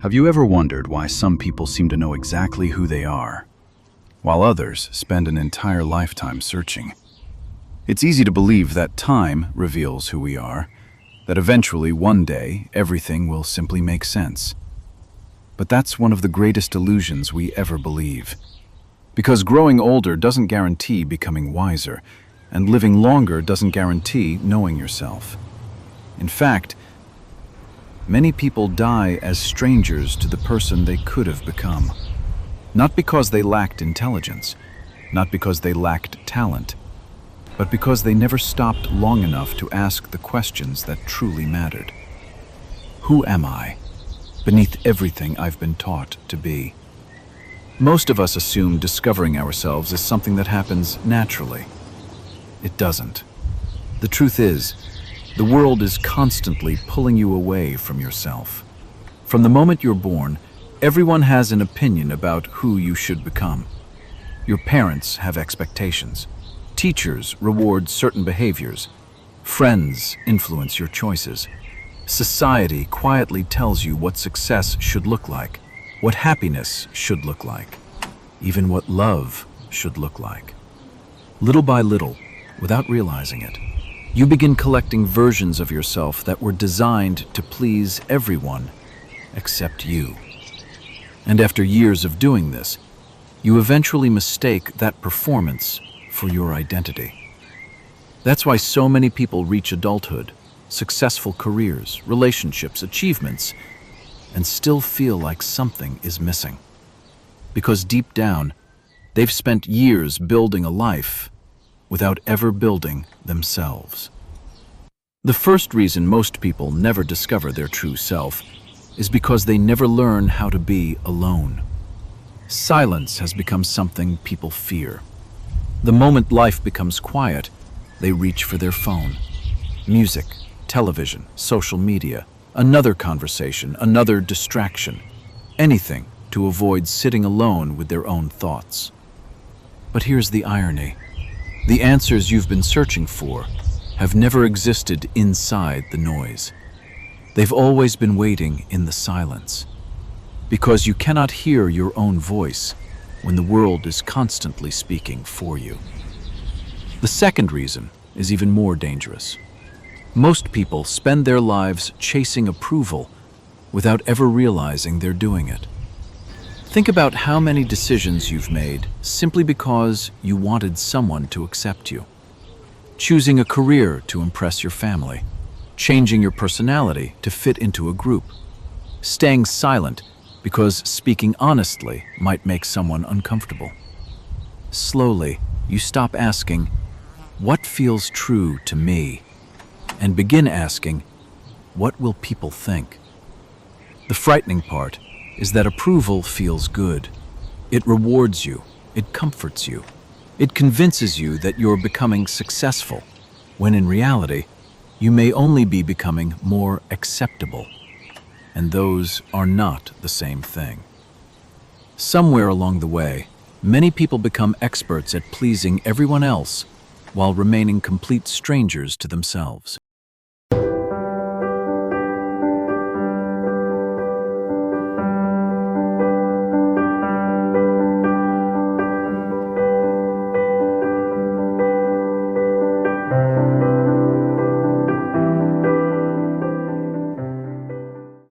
Have you ever wondered why some people seem to know exactly who they are, while others spend an entire lifetime searching? It's easy to believe that time reveals who we are, that eventually, one day, everything will simply make sense. But that's one of the greatest illusions we ever believe. Because growing older doesn't guarantee becoming wiser, and living longer doesn't guarantee knowing yourself. In fact, many people die as strangers to the person they could have become. Not because they lacked intelligence, not because they lacked talent, but because they never stopped long enough to ask the questions that truly mattered. Who am I, beneath everything I've been taught to be? Most of us assume discovering ourselves is something that happens naturally. It doesn't. The truth is, the world is constantly pulling you away from yourself. From the moment you're born, everyone has an opinion about who you should become. Your parents have expectations. Teachers reward certain behaviors. Friends influence your choices. Society quietly tells you what success should look like, what happiness should look like, even what love should look like. Little by little, without realizing it, you begin collecting versions of yourself that were designed to please everyone except you. And after years of doing this, you eventually mistake that performance for your identity. That's why so many people reach adulthood, successful careers, relationships, achievements, and still feel like something is missing. Because deep down, they've spent years building a life without ever building themselves. The first reason most people never discover their true self is because they never learn how to be alone. Silence has become something people fear. The moment life becomes quiet, they reach for their phone. Music, television, social media, another conversation, another distraction, anything to avoid sitting alone with their own thoughts. But here's the irony. The answers you've been searching for have never existed inside the noise. They've always been waiting in the silence. Because you cannot hear your own voice when the world is constantly speaking for you. The second reason is even more dangerous. Most people spend their lives chasing approval without ever realizing they're doing it. Think about how many decisions you've made simply because you wanted someone to accept you. Choosing a career to impress your family, changing your personality to fit into a group, staying silent because speaking honestly might make someone uncomfortable. Slowly, you stop asking, "What feels true to me?" and begin asking, "What will people think?" The frightening part is that approval feels good. It rewards you, it comforts you, it convinces you that you're becoming successful, when in reality, you may only be becoming more acceptable. And those are not the same thing. Somewhere along the way, many people become experts at pleasing everyone else while remaining complete strangers to themselves.